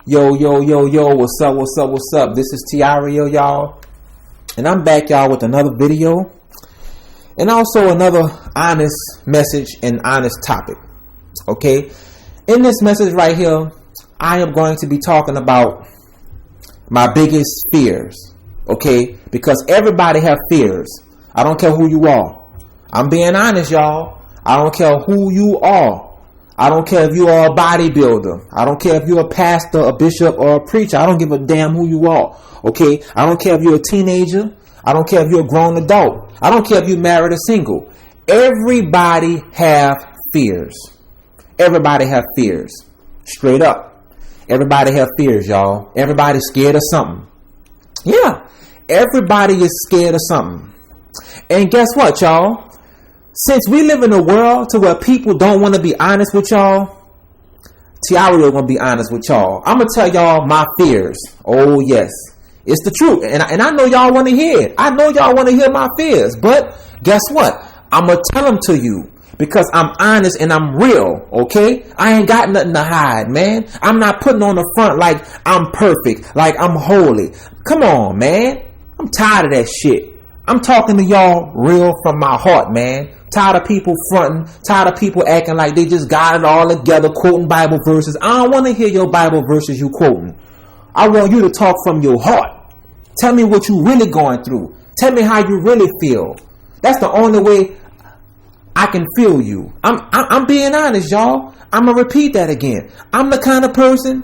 Yo, what's up? This is Tireo, y'all. And I'm back, y'all, with another video. And also another honest message and honest topic. Okay? In this message right here, I am going to be talking about my biggest fears. Okay? Because everybody have fears. I don't care who you are. I'm being honest, y'all. I don't care who you are. I don't care if you are a bodybuilder. I don't care if you're a pastor, a bishop, or a preacher. I don't give a damn who you are. Okay? I don't care if you're a teenager. I don't care if you're a grown adult. I don't care if you're married or single. Everybody have fears. Everybody have fears. Straight up. Everybody have fears, y'all. Everybody's scared of something. Yeah. Everybody is scared of something. And guess what, y'all? Since we live in a world to where people don't want to be honest with y'all, Tireo gonna be honest with y'all. I'm gonna tell y'all my fears. Oh yes, it's the truth, and I know y'all want to hear it. I know y'all want to hear my fears, but guess what? I'm gonna tell them to you because I'm honest and I'm real. Okay, I ain't got nothing to hide, man. I'm not putting on the front like I'm perfect, like I'm holy. Come on, man. I'm tired of that shit. I'm talking to y'all real from my heart, man. Tired of people fronting, tired of people acting like they just got it all together, quoting Bible verses. I don't want to hear your Bible verses you quoting. I want you to talk from your heart. Tell me what you really going through. Tell me how you really feel. That's the only way I can feel you. I'm being honest, y'all. I'm going to repeat that again. I'm the kind of person,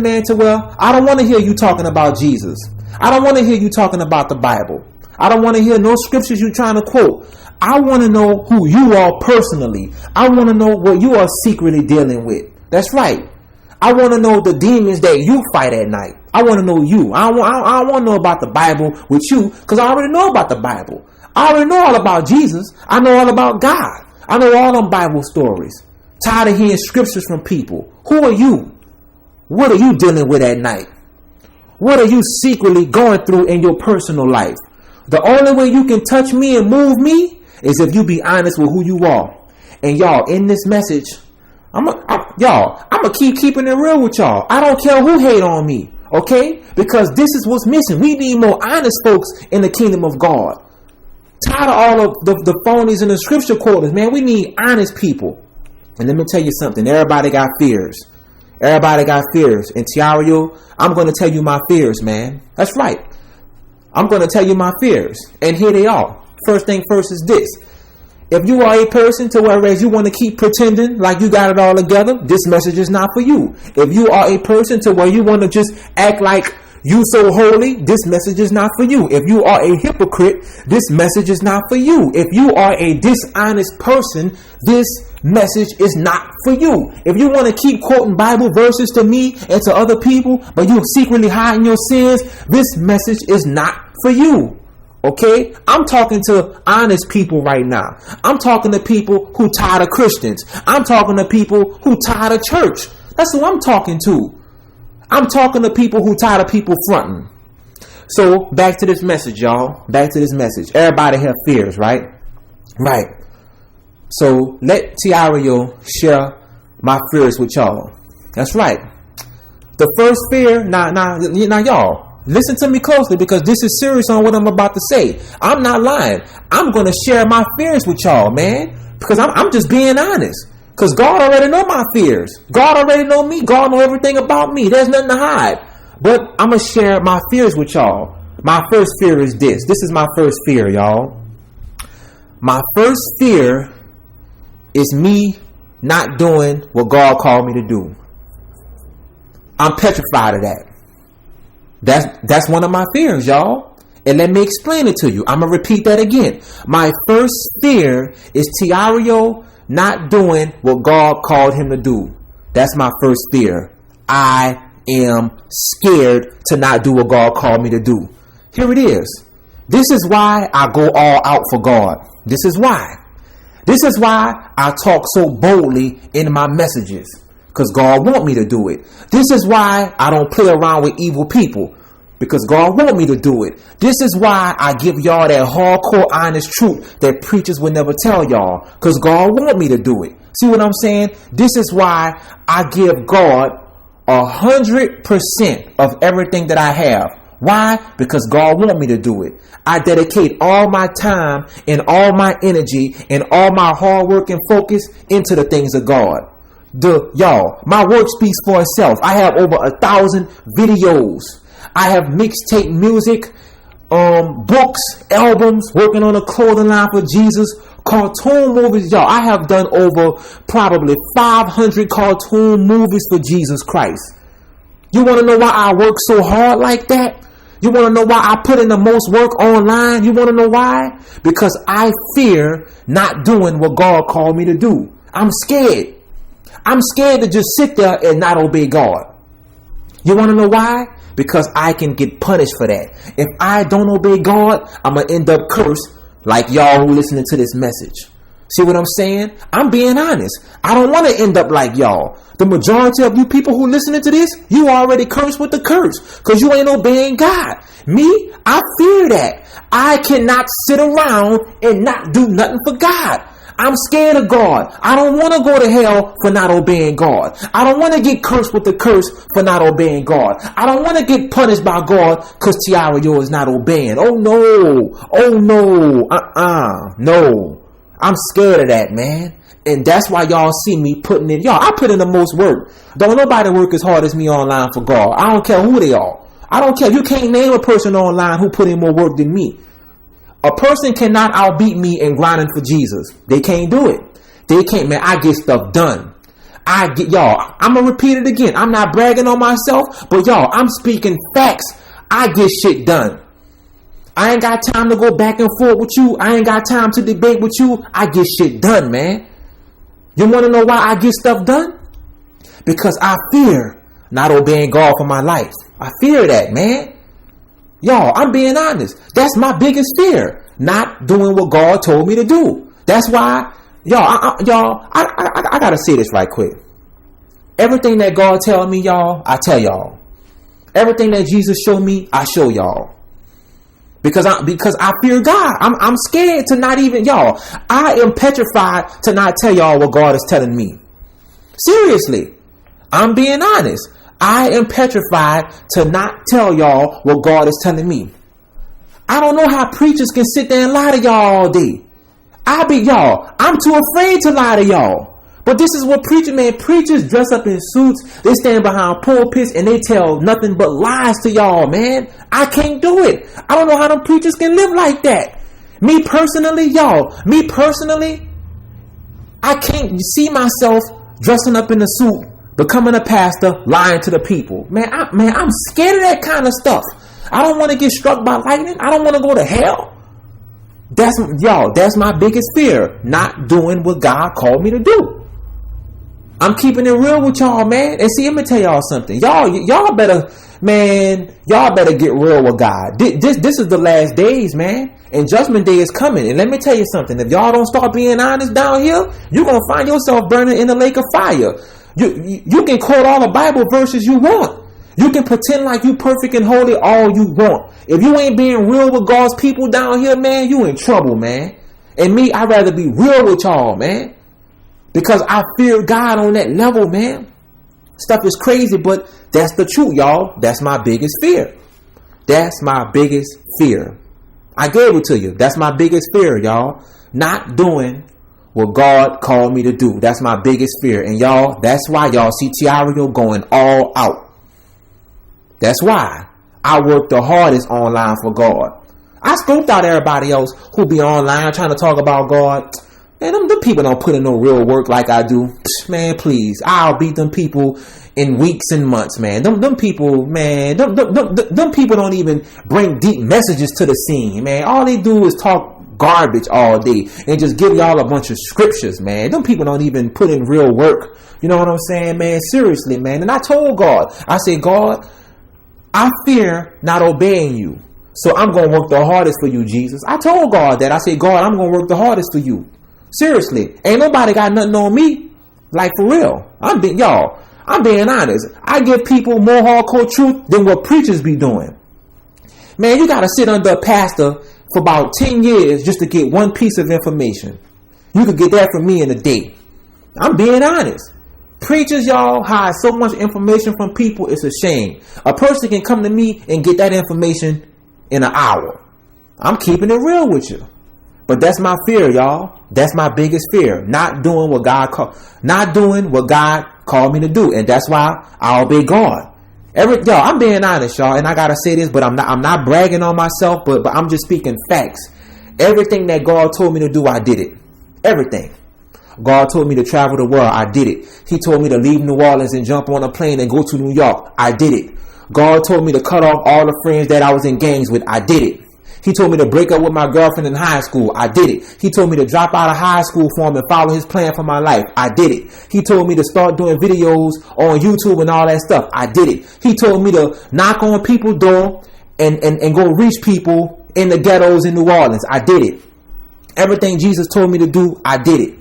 man, to where I don't want to hear you talking about Jesus. I don't want to hear you talking about the Bible. I don't want to hear no scriptures you trying to quote. I want to know who you are personally. I want to know what you are secretly dealing with. That's right. I want to know the demons that you fight at night. I want to know you. I don't want to know about the Bible with you because I already know about the Bible. I already know all about Jesus. I know all about God. I know all them Bible stories. Tired of hearing scriptures from people. Who are you? What are you dealing with at night? What are you secretly going through in your personal life? The only way you can touch me and move me is if you be honest with who you are. And y'all, in this message, I'm gonna keep keeping it real with y'all. I don't care who hate on me, okay? Because this is what's missing. We need more honest folks in the kingdom of God. Tired of all of the phonies and the scripture quotas, man. We need honest people. And let me tell you something. Everybody got fears. Everybody got fears. And Tireo, I'm going to tell you my fears, man. That's right. I'm going to tell you my fears. And here they are. First thing first is this. If you are a person to whereas you want to keep pretending like you got it all together, this message is not for you. If you are a person to where you want to just act like you so holy, this message is not for you. If you are a hypocrite, this message is not for you. If you are a dishonest person, this message is not for you. If you want to keep quoting Bible verses to me and to other people, but you secretly hiding your sins, this message is not for you. Okay? I'm talking to honest people right now. I'm talking to people who tired of Christians. I'm talking to people who tired of church. That's who I'm talking to. I'm talking to people who tired of people fronting. So back to this message, y'all. Back to this message. Everybody have fears, right? Right. So let Tireo share my fears with y'all. That's right. The first fear, now y'all, listen to me closely because this is serious on what I'm about to say. I'm not lying. I'm going to share my fears with y'all, man, because I'm just being honest. Because God already know my fears. God already know me. God know everything about me. There's nothing to hide. But I'm going to share my fears with y'all. My first fear is this. This is my first fear, y'all. My first fear is me not doing what God called me to do. I'm petrified of that. That's one of my fears, y'all. And let me explain it to you. I'm going to repeat that again. My first fear is Tireo not doing what God called him to do. That's my first fear. I am scared to not do what God called me to do. Here it is. This is why I go all out for God. This is why. This is why I talk so boldly in my messages. Because God wants me to do it. This is why I don't play around with evil people. Because God wants me to do it. This is why I give y'all that hardcore honest truth that preachers would never tell y'all. Because God wants me to do it. See what I'm saying? This is why I give God 100% of everything that I have. Why? Because God wants me to do it. I dedicate all my time and all my energy and all my hard work and focus into the things of God. Y'all, my work speaks for itself. I have over 1,000 videos. I have mixtape music, books, albums, working on a clothing line for Jesus, cartoon movies. Y'all, I have done over probably 500 cartoon movies for Jesus Christ. You want to know why I work so hard like that? You want to know why I put in the most work online? You want to know why? Because I fear not doing what God called me to do. I'm scared. I'm scared to just sit there and not obey God. You want to know why? Because I can get punished for that. If I don't obey God, I'm going to end up cursed like y'all who listening to this message. See what I'm saying? I'm being honest. I don't want to end up like y'all. The majority of you people who listening to this, you already cursed with the curse because you ain't obeying God. Me, I fear that. I cannot sit around and not do nothing for God. I'm scared of God. I don't want to go to hell for not obeying God. I don't want to get cursed with the curse for not obeying God. I don't want to get punished by God because Tireo is not obeying. Oh no. Oh no. No. I'm scared of that, man. And that's why y'all see me putting in. Y'all, I put in the most work. Don't nobody work as hard as me online for God. I don't care who they are. I don't care. You can't name a person online who put in more work than me. A person cannot outbeat me in grinding for Jesus. They can't do it. They can't, man. I get stuff done. Y'all, I'm going to repeat it again. I'm not bragging on myself, but y'all, I'm speaking facts. I get shit done. I ain't got time to go back and forth with you. I ain't got time to debate with you. I get shit done, man. You want to know why I get stuff done? Because I fear not obeying God for my life. I fear that, man. Y'all, I'm being honest. That's my biggest fear. Not doing what God told me to do. That's why, I got to say this right quick. Everything that God tells me, y'all, I tell y'all. Everything that Jesus showed me, I show y'all. Because I fear God. I'm scared to not even, y'all. I am petrified to not tell y'all what God is telling me. Seriously. I'm being honest. I am petrified to not tell y'all what God is telling me. I don't know how preachers can sit there and lie to y'all all day. I'm too afraid to lie to y'all. But this is what preachers dress up in suits. They stand behind pulpits and they tell nothing but lies to y'all, man. I can't do it. I don't know how them preachers can live like that. Me personally, I can't see myself dressing up in a suit, becoming a pastor, lying to the people. Man, I'm scared of that kind of stuff. I don't want to get struck by lightning. I don't want to go to hell. That's my biggest fear. Not doing what God called me to do. I'm keeping it real with y'all, man. And see, let me tell y'all something. Y'all better get real with God. This is the last days, man. And judgment day is coming. And let me tell you something. If y'all don't start being honest down here, you're going to find yourself burning in the lake of fire. You can quote all the Bible verses you want. You can pretend like you perfect and holy all you want. If you ain't being real with God's people down here, man, you in trouble, man. And me, I'd rather be real with y'all, man. Because I fear God on that level, man. Stuff is crazy, but that's the truth, y'all. That's my biggest fear. That's my biggest fear. I gave it to you. That's my biggest fear, y'all. Not doing what God called me to do. That's my biggest fear. And y'all, that's why y'all see Tireo going all out. That's why I work the hardest online for God. I scoped out everybody else who be online trying to talk about God. Man, them people don't put in no real work like I do. Man, please. I'll beat them people in weeks and months, man. Them people, man, them people don't even bring deep messages to the scene, man. All they do is talk garbage all day and just give y'all a bunch of scriptures, man. Them people don't even put in real work. You know what I'm saying, man? Seriously, man. And I told God, I said, God, I fear not obeying you. So I'm going to work the hardest for you, Jesus. I told God that. I said, God, I'm going to work the hardest for you. Seriously, ain't nobody got nothing on me. Like, for real. I'm being honest. I give people more hardcore truth than what preachers be doing. Man, you got to sit under a pastor for about 10 years just to get one piece of information. You could get that from me in a day. I'm being honest. Preachers, y'all, hide so much information from people, it's a shame. A person can come to me and get that information in an hour. I'm keeping it real with you. But that's my fear, y'all. That's my biggest fear. Not doing what God called me to do. And that's why I obey God. Y'all, I'm being honest, y'all, and I gotta say this, but I'm not bragging on myself, but I'm just speaking facts. Everything that God told me to do, I did it. Everything. God told me to travel the world. I did it. He told me to leave New Orleans and jump on a plane and go to New York. I did it. God told me to cut off all the friends that I was in gangs with. I did it. He told me to break up with my girlfriend in high school. I did it. He told me to drop out of high school for him and follow his plan for my life. I did it. He told me to start doing videos on YouTube and all that stuff. I did it. He told me to knock on people's door and go reach people in the ghettos in New Orleans. I did it. Everything Jesus told me to do, I did it.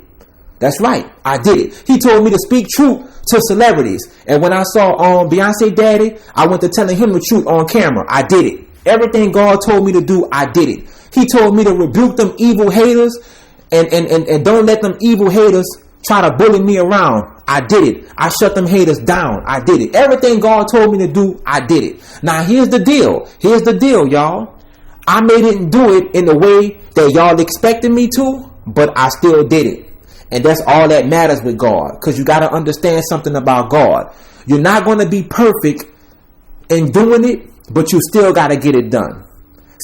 That's right. I did it. He told me to speak truth to celebrities. And when I saw Beyonce Daddy, I went to telling him the truth on camera. I did it. Everything God told me to do, I did it. He told me to rebuke them evil haters and don't let them evil haters try to bully me around. I did it. I shut them haters down. I did it. Everything God told me to do, I did it. Now, here's the deal. Here's the deal, y'all. I may didn't do it in the way that y'all expected me to, but I still did it. And that's all that matters with God. Because you got to understand something about God. You're not going to be perfect in doing it, but you still got to get it done.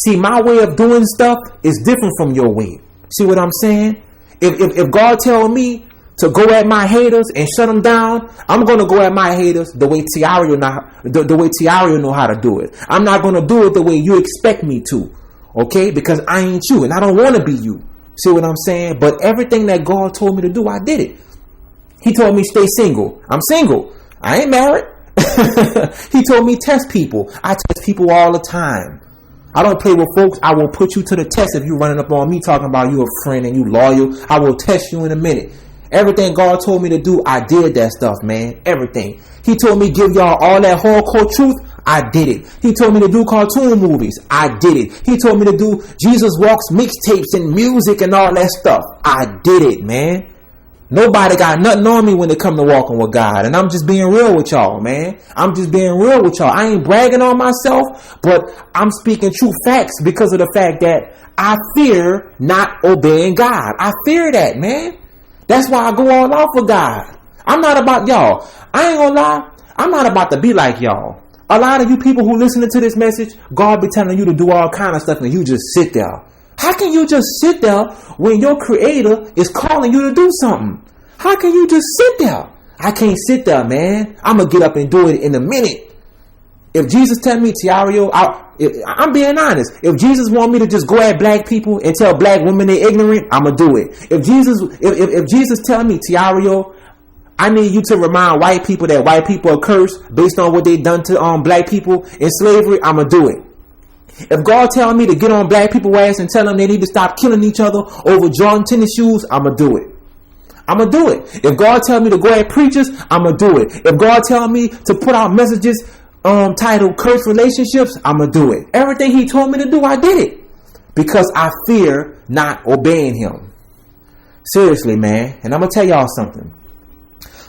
See, my way of doing stuff is different from your way. See what I'm saying? If God tell me to go at my haters and shut them down, I'm going to go at my haters the way Tireo know how to do it. I'm not going to do it the way you expect me to. Okay? Because I ain't you and I don't want to be you. See what I'm saying? But everything that God told me to do, I did it. He told me stay single. I'm single. I ain't married. He told me test people. I test people all the time. I don't play with folks. I will put you to the test if you running up on me talking about you a friend and you loyal. I will test you in a minute. Everything God told me to do, I did that stuff, man. Everything. He told me give y'all all that hardcore truth. I did it. He told me to do cartoon movies. I did it. He told me to do Jesus Walks mixtapes and music and all that stuff. I did it, man. Nobody got nothing on me when it come to walking with God. And I'm just being real with y'all, man. I'm just being real with y'all. I ain't bragging on myself, but I'm speaking true facts because of the fact that I fear not obeying God. I fear that, man. That's why I go all out for God. I'm not about y'all. I ain't gonna lie. I'm not about to be like y'all. A lot of you people who listening to this message, God be telling you to do all kind of stuff and you just sit there. How can you just sit there when your creator is calling you to do something? How can you just sit there? I can't sit there, man. I'm going to get up and do it in a minute. If Jesus tell me, Tireo, I'm being honest. If Jesus want me to just go at black people and tell black women they're ignorant, I'm going to do it. If Jesus tell me, Tireo, I need you to remind white people that white people are cursed based on what they done to black people in slavery, I'm going to do it. If God tell me to get on black people's ass and tell them they need to stop killing each other over Jordan tennis shoes, I'm going to do it. I'm going to do it. If God tell me to go at preachers, I'm going to do it. If God tell me to put out messages titled Cursed Relationships, I'm going to do it. Everything he told me to do, I did it. Because I fear not obeying him. Seriously, man. And I'm going to tell y'all something.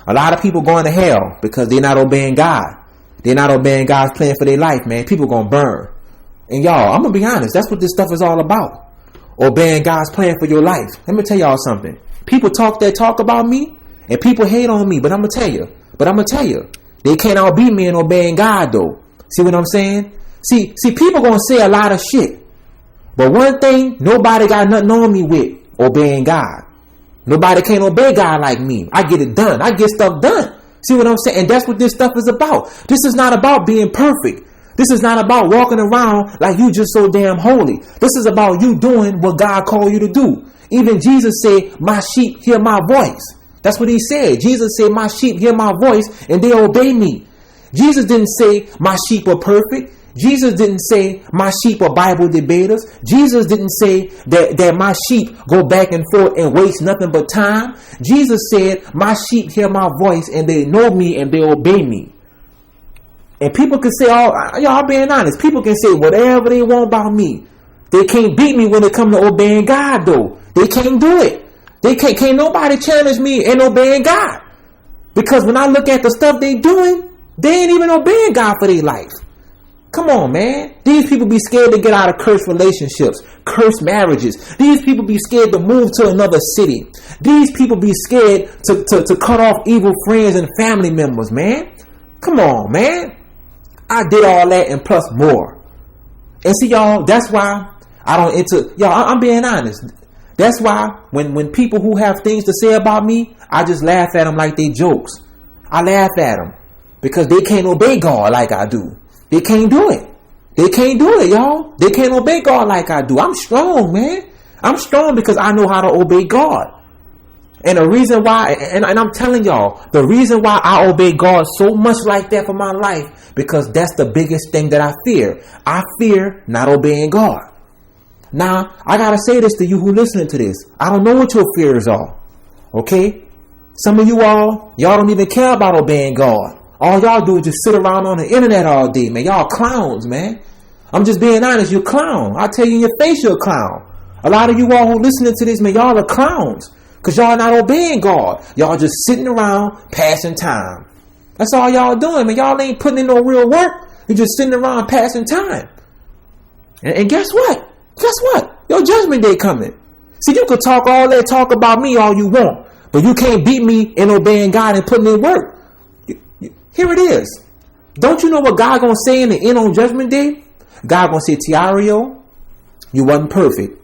A lot of people going to hell because they're not obeying God. They're not obeying God's plan for their life, man. People going to burn. And y'all, I'm going to be honest. That's what this stuff is all about. Obeying God's plan for your life. Let me tell y'all something. People talk that talk about me and people hate on me. But I'm going to tell you. They can't outbeat me in obeying God, though. See what I'm saying? See, people going to say a lot of shit. But one thing, nobody got nothing on me with obeying God. Nobody can't obey God like me. I get it done. I get stuff done. See what I'm saying? And that's what this stuff is about. This is not about being perfect. This is not about walking around like you just so damn holy. This is about you doing what God called you to do. Even Jesus said, my sheep hear my voice. That's what he said. Jesus said, my sheep hear my voice and they obey me. Jesus didn't say my sheep are perfect. Jesus didn't say my sheep are Bible debaters. Jesus didn't say that my sheep go back and forth and waste nothing but time. Jesus said my sheep hear my voice and they know me and they obey me. And people can say, y'all being honest, people can say whatever they want about me. They can't beat me when it comes to obeying God, though. They can't do it. They can't nobody challenge me in obeying God. Because when I look at the stuff they doing, they ain't even obeying God for their life. Come on, man. These people be scared to get out of cursed relationships, cursed marriages. These people be scared to move to another city. These people be scared to cut off evil friends and family members, man. Come on, man. I did all that and plus more. And see, y'all, that's why I don't I'm being honest. That's why when people who have things to say about me, I just laugh at them like they jokes. I laugh at them because they can't obey God like I do. They can't do it. They can't do it, y'all. They can't obey God like I do. I'm strong, man. I'm strong because I know how to obey God. And the reason why, and I'm telling y'all, the reason why I obey God so much like that for my life, because that's the biggest thing that I fear. I fear not obeying God. Now, I got to say this to you who listening to this. I don't know what your fears are. Okay? Some of y'all don't even care about obeying God. All y'all do is just sit around on the internet all day, man. Y'all clowns, man. I'm just being honest. You're a clown. I tell you in your face, you're a clown. A lot of you all who listening to this, man, y'all are clowns. Because y'all not obeying God. Y'all just sitting around passing time. That's all y'all doing, man. Y'all ain't putting in no real work. You're just sitting around passing time. And guess what? Guess what? Your judgment day coming. See, you could talk all that talk about me all you want. But you can't beat me in obeying God and putting in work. Here it is. Don't you know what God gonna say in the end on judgment day? God gonna say, Tireo, you wasn't perfect.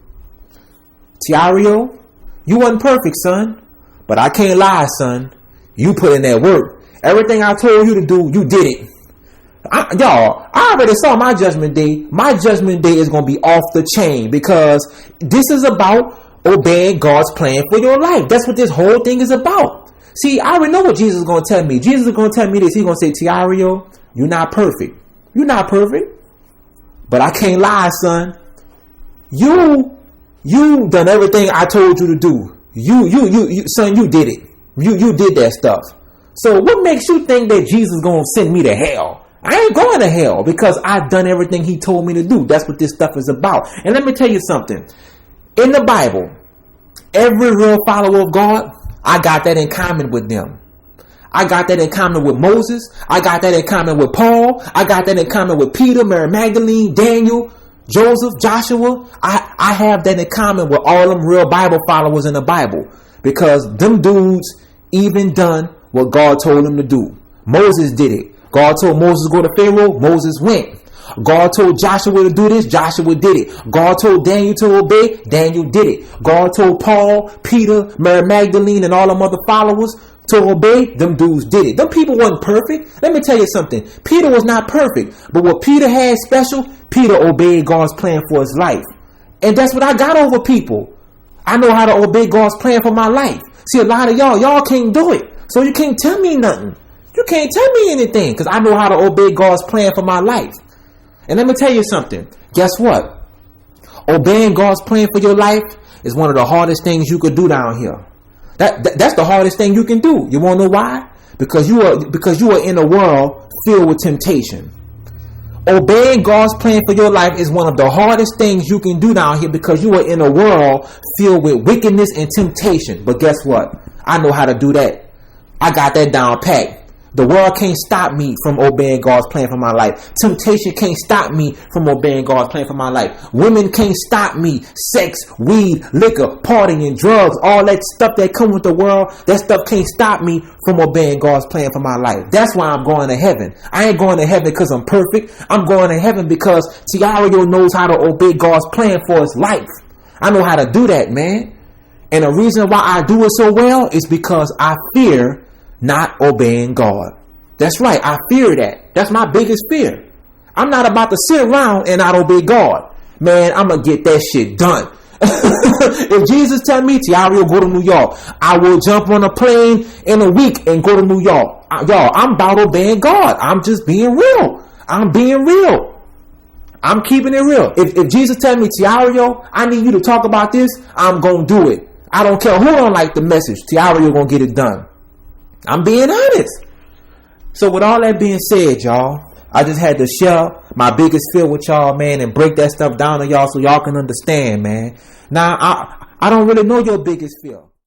Tireo, you wasn't perfect, son. But I can't lie, son. You put in that work. Everything I told you to do, you did it. I already saw my judgment day. My judgment day is gonna be off the chain because this is about obeying God's plan for your life. That's what this whole thing is about. See, I already know what Jesus is going to tell me. Jesus is going to tell me this. He's going to say, Tireo, you're not perfect. You're not perfect. But I can't lie, son. You done everything I told you to do. Son, you did it. You did that stuff. So what makes you think that Jesus is going to send me to hell? I ain't going to hell because I've done everything he told me to do. That's what this stuff is about. And let me tell you something. In the Bible, every real follower of God, I got that in common with them. I got that in common with Moses. I got that in common with Paul. I got that in common with Peter, Mary Magdalene, Daniel, Joseph, Joshua. I have that in common with all them real Bible followers in the Bible because them dudes even done what God told them to do. Moses did it. God told Moses to go to Pharaoh. Moses went. God told Joshua to do this, Joshua did it. God told Daniel to obey, Daniel did it. God told Paul, Peter, Mary Magdalene, and all them other followers to obey, them dudes did it. Them people wasn't perfect. Let me tell you something. Peter was not perfect, but what Peter had special, Peter obeyed God's plan for his life. And that's what I got over people. I know how to obey God's plan for my life. See, a lot of y'all can't do it. So you can't tell me nothing. You can't tell me anything because I know how to obey God's plan for my life. And let me tell you something. Guess what? Obeying God's plan for your life is one of the hardest things you could do down here. That's the hardest thing you can do. You want to know why? Because you are in a world filled with temptation. Obeying God's plan for your life is one of the hardest things you can do down here because you are in a world filled with wickedness and temptation. But guess what? I know how to do that. I got that down pat. The world can't stop me from obeying God's plan for my life. Temptation can't stop me from obeying God's plan for my life. Women can't stop me. Sex, weed, liquor, partying, drugs, all that stuff that comes with the world, that stuff can't stop me from obeying God's plan for my life. That's why I'm going to heaven. I ain't going to heaven because I'm perfect. I'm going to heaven because Tireo knows how to obey God's plan for his life. I know how to do that, man. And the reason why I do it so well is because I fear not obeying God. That's right. I fear that. That's my biggest fear. I'm not about to sit around and not obey God. Man, I'm going to get that shit done. If Jesus tell me, Tireo, go to New York, I will jump on a plane in a week and go to New York. Y'all, I'm about obeying God. I'm just being real. I'm being real. I'm keeping it real. If Jesus tell me, Tireo, I need you to talk about this, I'm going to do it. I don't care who don't like the message. Tireo going to get it done. I'm being honest. So with all that being said, y'all, I just had to share my biggest fear with y'all, man, and break that stuff down to y'all so y'all can understand, man. Now, I don't really know your biggest fear.